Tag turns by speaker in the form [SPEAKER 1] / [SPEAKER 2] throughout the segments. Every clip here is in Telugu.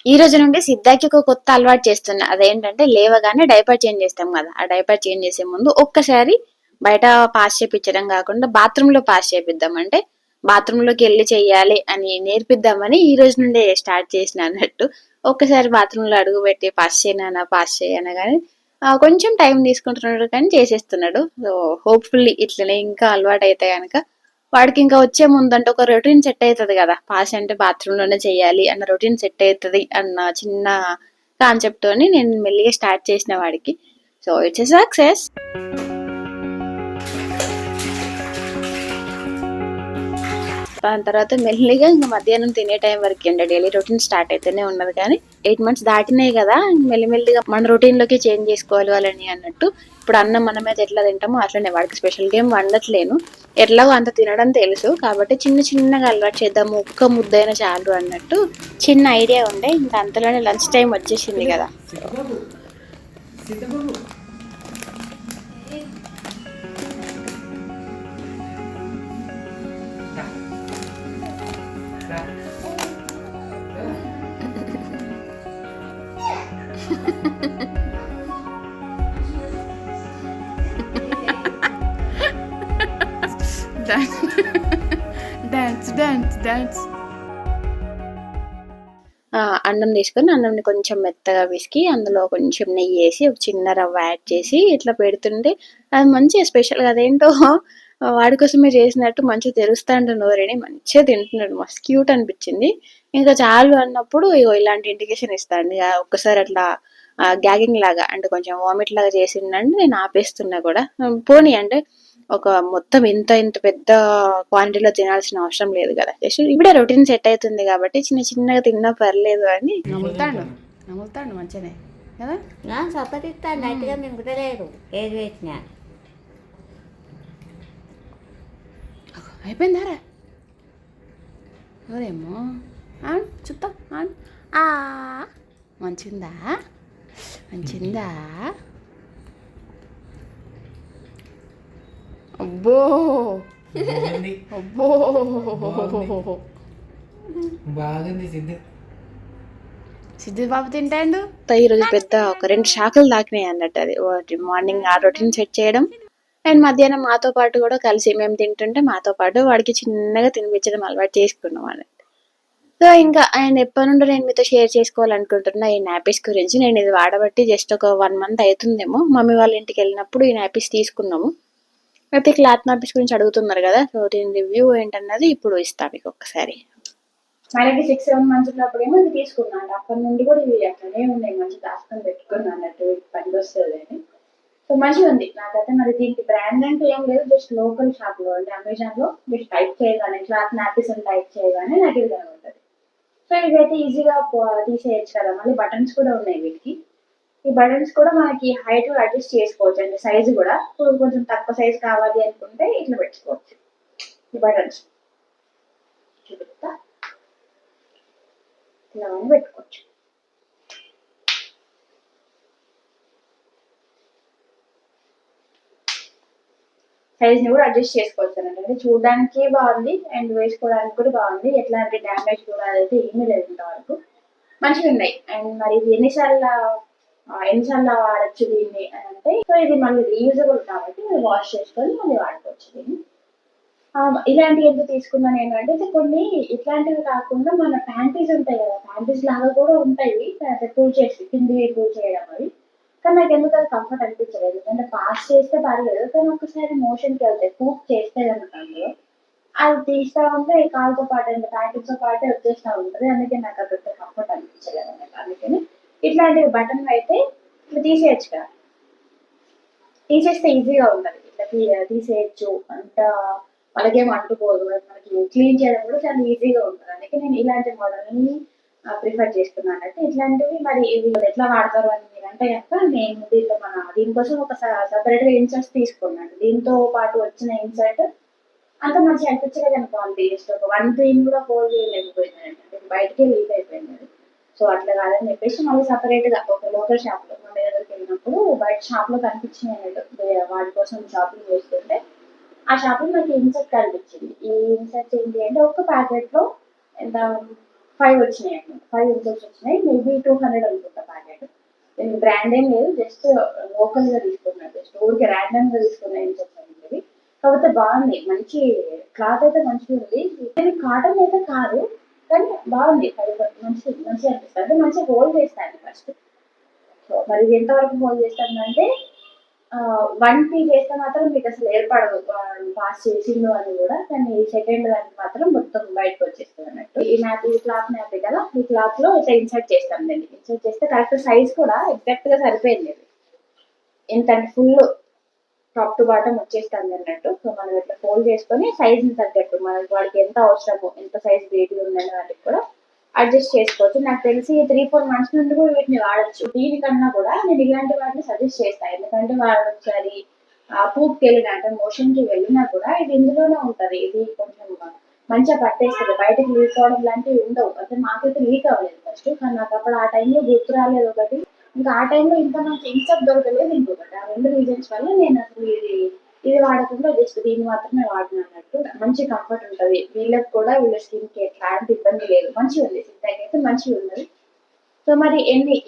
[SPEAKER 1] ఈ రోజు నుండి సిద్ధాకి ఒక కొత్త అలవాటు చేస్తున్నా. అదేంటంటే లేవగానే డైపర్ చేంజ్ చేస్తాం కదా, ఆ డైపర్ చేంజ్ చేసే ముందు ఒక్కసారి బయట పాస్ చేపించడం కాకుండా బాత్రూమ్ లో పాస్ చేపిద్దాం. అంటే బాత్రూమ్ లోకి వెళ్ళి చెయ్యాలి అని నేర్పిద్దామని ఈ రోజు నుండే స్టార్ట్ చేసిన అన్నట్టు. ఒక్కసారి బాత్రూమ్ లో అడుగు పెట్టి పాస్ చేయనా కానీ కొంచెం టైం తీసుకుంటున్నాడు కానీ చేసేస్తున్నాడు. సో హోప్ఫుల్లీ ఇట్లనే ఇంకా అలవాటు అయితే కనుక వాడికి ఇంకా వచ్చే ముందంటే ఒక రొటీన్ సెట్ అవుతుంది కదా, పాస్ అంటే బాత్రూమ్ లోనే చెయ్యాలి అన్న రొటీన్ సెట్ అవుతుంది అన్న చిన్న కాన్సెప్ట్ తోని నేను మెల్లిగా స్టార్ట్ చేసిన వాడికి. So it's a success. దాని తర్వాత మెల్లిగా ఇంకా మధ్యాహ్నం తినే టైం వరకు అండి డైలీ రొటీన్ స్టార్ట్ అయితేనే ఉన్నది. కానీ 8 months దాటినాయి కదా, మెల్లిమెల్లిగా మన రొటీన్ లోకి చేంజ్ చేసుకోవాలి వాళ్ళని అన్నట్టు. ఇప్పుడు అన్నం మనమైతే ఎట్లా తింటామో అట్లనే వాడికి స్పెషల్ గేమ్ వండట్లేను. ఎట్లాగో అంత తినడం తెలుసు కాబట్టి చిన్న చిన్నగా అలవాటు చేద్దాము, ఒక్క ముద్దైనా చాలు అన్నట్టు చిన్న ఐడియా ఉండే. ఇంకా అంతలోనే లంచ్ టైం వచ్చేసింది కదా. డాన్స్. అన్నం తీసుకొని అన్నంని కొంచెం మెత్తగా పిసికి అందులో కొంచెం నెయ్యి వేసి ఒక చిన్న రవ్వ యాడ్ చేసి ఇట్లా పెడుతుంటే అది మంచిగా స్పెషల్గా అదేంటో వాడి కోసమే చేసినట్టు మంచిగా తెరుస్తాండు నోరేని, మంచిగా తింటున్నాడు. మస్తు క్యూట్ అనిపించింది. ఇంకా చాలు అన్నప్పుడు ఇగో ఇలాంటి ఇండికేషన్ ఇస్తాండి. ఒక్కసారి అట్లా గ్యాగింగ్ లాగా అంటే కొంచెం వామిట్ లాగా చేసిందంటే నేను ఆపేస్తున్నా కూడా. పోనీ అంటే ఒక మొత్తం ఇంత ఇంత పెద్ద క్వాంటిటీలో తినాల్సిన అవసరం లేదు కదా, జస్ట్ ఇప్పుడే రొటీన్ సెట్ అవుతుంది కాబట్టి చిన్న చిన్నగా తిన్నా పర్లేదు అని నమ్ముతాడు మంచిగానే కదా.
[SPEAKER 2] సపరిస్తాను నైట్గా మింగుతలేరు ఏది వేసినా.
[SPEAKER 1] అయిపోయిందారా ఎవరేమో చూద్దాం. మంచిందా మంచిందా. అబ్బో అబ్బో
[SPEAKER 3] బాగుంది
[SPEAKER 1] సిద్ధు బాబు తింటాడు. ఈరోజు పెద్ద ఒక 2 శాఖలు దాకినాయి అన్నట్టు. అది మార్నింగ్ ఆ రొటీన్ సెట్ చేయడం అండ్ మధ్యాహ్నం మాతో పాటు కూడా కలిసి మేము తింటుంటే మాతో పాటు వాడికి చిన్నగా తినిపించడం అలవాటు చేసుకున్నాం అన్నట్టు. సో ఇంకా ఆయన ఎప్పటి నుండో నేను మీతో షేర్ చేసుకోవాలనుకుంటున్నా ఈ నాపీస్ గురించి. నేను ఇది వాడబట్టి జస్ట్ ఒక 1 month అవుతుందేమో. మమ్మీ వాళ్ళ ఇంటికి వెళ్ళినప్పుడు ఈ నాపీస్ తీసుకున్నాము. అయితే క్లాత్ నాపీస్ గురించి అడుగుతున్నారు కదా, సో దీని రివ్యూ ఏంటన్నది ఇప్పుడు ఇస్తాను మీకు ఒక్కసారి. మనకి 6-7 months ఉన్నప్పుడేమో ఇది తీసుకున్నాను. అప్పటి నుండి కూడా ఇవి అట్లనే ఉన్నాయి, మంచి దాచుకొని పెట్టుకున్నాను అన్నట్టు పని వస్తుంది అని. సో మంచిగా ఉంది నాకైతే. మరి దీనికి బ్రాండ్ అంటే ఏం లేదు, జస్ట్ లోకల్ షాప్ లో అంటే అమెజాన్ లో మీరు టైప్ చేయగానే క్లాత్ నాపీస్ అని టైప్ చేయగానే నాకు ఇది కనబడుతుంది. సో ఇదైతే ఈజీగా తీసేయచ్చు కదా. మళ్ళీ బటన్స్ కూడా ఉన్నాయి వీటికి. ఈ బటన్స్ కూడా మనకి హైట్ అడ్జస్ట్ చేసుకోవచ్చు అంటే సైజు కూడా. కొంచెం తక్కువ సైజు కావాలి అనుకుంటే ఇట్లా పెట్టుకోవచ్చు ఈ బటన్స్. చూపిస్తా, ఇలా పెట్టుకోవచ్చు. సైజ్ ని కూడా అడ్జస్ట్ చేసుకోవచ్చు అంటే చూడడానికి బాగుంది అండ్ వేసుకోవడానికి కూడా బాగుంది. ఎట్లాంటి డ్యామేజ్ కూడా అయితే ఏమీ లేదు ఇంతవరకు. మంచిగా ఉన్నాయి. అండ్ మరి ఇది ఎన్నిసార్లు వాడచ్చు దీన్ని అని అంటే, సో ఇది మళ్ళీ రీయూజబుల్ కాబట్టి మీరు వాష్ చేసుకొని మళ్ళీ వాడుకోవచ్చు దీన్ని. ఇలాంటివి ఎందుకు తీసుకున్నాను ఏంటంటే, ఇది కొన్ని ఇట్లాంటివి కాకుండా మన ప్యాంటీస్ ఉంటాయి కదా, ప్యాంటీస్ లాగా కూడా ఉంటాయి పూల్ చేసి కింది పూల్ చేయడం అవి. కానీ నాకు ఎందుకు అది కంఫర్ట్ అనిపించలేదు. ఎందుకంటే పాస్ చేస్తే పర్లేదు, కానీ ఒకసారి మోషన్కి వెళ్తాయి పూప్ చేస్తే కనుక అందులో అది తీస్తా ఉంటే కాలుతో పాటు అంటే ప్యాంటీస్తో పాటే వచ్చేస్తూ ఉంటుంది. అందుకే నాకు అది కంఫర్ట్ అనిపించలేదు అన్నమాట. అందుకని ఇట్లాంటివి బటన్ అయితే ఇట్లా తీసేయచ్చు కదా, తీసేస్తే ఈజీగా ఉంటుంది. ఇట్లా తీసేయచ్చు అంత అలాగేం అంటుకోదు. మనకి క్లీన్ చేయడం కూడా చాలా ఈజీగా ఉంటుంది. అందుకే నేను ఇలాంటి మోడల్ని ప్రిఫర్ చేస్తున్నాను. అంటే ఇట్లాంటివి మరి ఇవి ఎట్లా వాడతారు అని మీరు అంటే కనుక, నేను దీంట్లో దీనికోసం ఒక సపరేట్గా ఇన్సర్ట్స్ తీసుకున్నాను. దీంతో పాటు వచ్చిన ఇన్సర్ట్ అంత మంచిగా అనిపించలేదు అనుకోండి. జస్ట్ ఒక 1 పిన్ కూడా హోల్డ్ చేయలేకపోయింది అంటే బయటకే లీక్ అయిపోయింది అది. సో అట్లా కాదని చెప్పేసి మళ్ళీ సపరేట్గా ఒక లోకల్ షాప్లో మన దగ్గరికి వెళ్ళినప్పుడు బయట షాప్లో కనిపించింది అన్నట్టు. వాటి కోసం షాపింగ్ చేస్తుంటే ఆ షాప్లో నాకు ఇన్సర్ట్ కనిపించింది. ఈ ఇన్సర్ట్ ఏంటి అంటే ఒక ప్యాకెట్లో ఎంత 5 వచ్చినాయి అనమాట. 5 ఇన్సెట్స్ వచ్చినాయి. మేబీ 200 అనుకుంటా ప్యాకెట్. దీనికి బ్రాండ్ ఏం లేదు, జస్ట్ లోకల్‌గా తీసుకున్నా. జస్ట్ ఊరికే ర్యాండమ్‌గా తీసుకున్న ఇన్సెట్స్ అండి ఇవి. కాకపోతే బాగుంది, మంచి క్లాత్ అయితే మంచిగుంది. ఇది కాటన్ అయితే కాదు, కానీ బాగుంది ఫైబర్. మంచిగా అనిపిస్తుంది. అంటే మంచిగా హోల్డ్ చేస్తాయండి ఫస్ట్. సో మరి ఇది ఎంతవరకు హోల్డ్ చేస్తుందంటే 1 చేస్తే మాత్రం మీకు అసలు ఏర్పడదు పాస్ చేసిండు అని కూడా. కానీ సెకండ్ దానికి మాత్రం మొత్తం బయటకు వచ్చేస్తుంది అన్నట్టు. ఈ మ్యాప్, ఈ క్లాత్ మ్యాప్ కదా, ఈ క్లాత్ లో ఇట్లా ఇన్సర్ట్ చేస్తాం. దీన్ని ఇన్సర్ట్ చేస్తే కరెక్ట్ సైజ్ కూడా ఎగ్జాక్ట్ గా సరిపోయింది. ఇది ఎంత ఫుల్ టాప్ టు బాటమ్ వచ్చేస్తుంది అన్నట్టు. సో మనం ఇట్లా ఫోల్డ్ చేసుకొని సైజ్ ని తగ్గట్టు మనకి వాడికి ఎంత అవసరమో, ఎంత సైజ్ బేబీ ఉందని వాటికి కూడా అడ్జస్ట్ చేసుకోవచ్చు. నాకు తెలిసి 3-4 మంత్స్ నుండి కూడా వీటిని వాడచ్చు. దీనికన్నా కూడా నేను ఇలాంటి వాటిని సజెస్ట్ చేస్తాను. ఎందుకంటే వాడు ఒకసారి పూర్తికి వెళ్ళిన అంటే మోషన్ కి వెళ్ళినా కూడా ఇది ఇందులోనే ఉంటది. ఇది కొంచెం మంచిగా పట్టేస్తుంది, బయటకు లీక్ అవడం లాంటివి ఉండవు. అంటే మాకైతే లీక్ అవ్వలేదు ఫస్ట్, కానీ నాకు అప్పుడు ఆ టైంలో గుర్తు రాలేదు ఒకటి. ఇంకా ఆ టైంలో ఇంత మంచి ఇన్సెప్ట్ దొరకలేదు ఇంకొకటి. ఆ 2 రీజన్స్ వల్ల నేను అసలు ఇది వాడకుండా జస్ట్ దీన్ని మాత్రమే వాడినా అన్నట్టు. మంచి కంఫర్ట్ ఉంటది వీళ్ళకి కూడా, వీళ్ళ స్కిన్ కి ఎట్లాంటి ఇబ్బంది లేదు. మంచిగా ఉంది, సిద్ధాకి అయితే మంచిగా ఉన్నది. సో మరి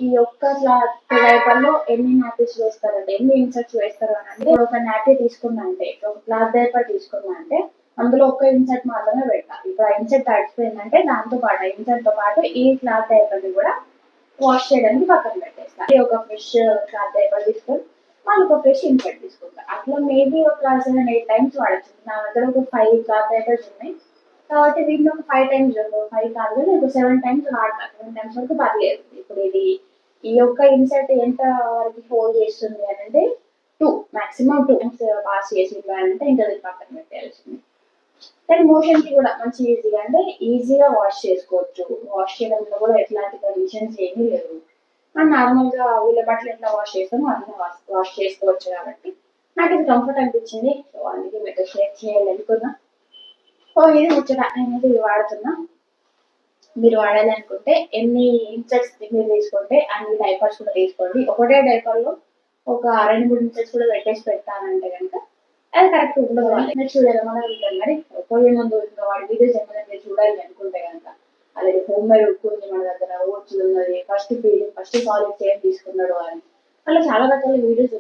[SPEAKER 1] ఈ ఒక్క క్లాత్ డైపర్ లో ఎన్ని నాపీస్ వేస్తారంటే, ఎన్ని ఇన్సర్ట్స్ వేస్తారు అని అంటే, ఒక నాపీ తీసుకున్నా అంటే, ఒక క్లాత్ డైపర్ తీసుకున్నా అంటే అందులో ఒక్క ఇన్సర్ట్ మాత్రమే పెట్టాలి. ఇప్పుడు ఆ ఇన్సర్ట్ తడిచిపోయిందంటే దాంతో పాటు ఇన్సర్ట్ తో పాటు ఈ క్లాత్ డైపర్ ని కూడా వాష్ చేయడానికి పక్కన పెట్టేస్తా. ఒక ఫ్రెష్ క్లాత్ డైపర్ తీసుకొని మళ్ళీ ఒక ఫ్రెష్ ఇన్సర్ట్ తీసుకుంటా. అట్లా మేబీ ఒక 7-8 టైమ్స్ వాడచ్చు. నా దగ్గర ఒక 5 క్లాత్ డైపర్స్ ఉన్నాయి కాబట్టి వీటిని ఒక 5 టైమ్స్, 5 కాదు కానీ ఒక 7 టైమ్స్ వాడతా. 7 టైమ్స్ వరకు పర్లేదు. ఇప్పుడు ఈ యొక్క ఇన్సర్ట్ ఎంత వరకు హోల్డ్ చేస్తుంది అని అంటే 2, మాక్సిమం 2 టైమ్స్ పాస్ చేసింది అని అంటే ఇంకా దీన్ని పక్కన పెట్టాల్సింది. కానీ మోషన్ కి కూడా మంచి ఈజీగా, అంటే ఈజీగా వాష్ చేసుకోవచ్చు. వాష్ చేయడంలో కూడా ఎట్లాంటి కండిషన్స్ ఏమీ లేవు. అండ్ నార్మల్ గా వీళ్ళ బట్టలు ఎట్లా వాష్ చేస్తామో అట్లా వాష్ చేసుకోవచ్చు కాబట్టి నాకు ఇది కంఫర్ట్ అనిపించింది. సో అందుకే మీతో షేర్ చేయాలనుకున్నా. సో ఇది ముచ్చట, నేనైతే ఇది వాడుతున్నా. మీరు వాడాలి అనుకుంటే ఎన్ని ఇన్సెట్స్ మీరు తీసుకుంటే అన్ని డైపర్స్ కూడా తీసుకోండి. ఒకటే డైపర్ లో ఒక 2-3 ఇన్సెట్స్ కూడా పెట్టేసి పెడతానంటే కనుక అది కరెక్ట్ ఉండదు. నెక్స్ట్ ఏమైనా ఉంటాం మరి పోయే ముందు ఇంకా వాడి వీడియోస్ ఏమైనా మీరు చూడాలి అనుకుంటే కనుక, అలాగే హోమ్ మేడ్ ఉప్పు ఉంది మన దగ్గర, ఓట్స్ ఉన్నది, first feeding, first solid same తీసుకున్నాడు అని అలా చాలా రకాల వీడియోస్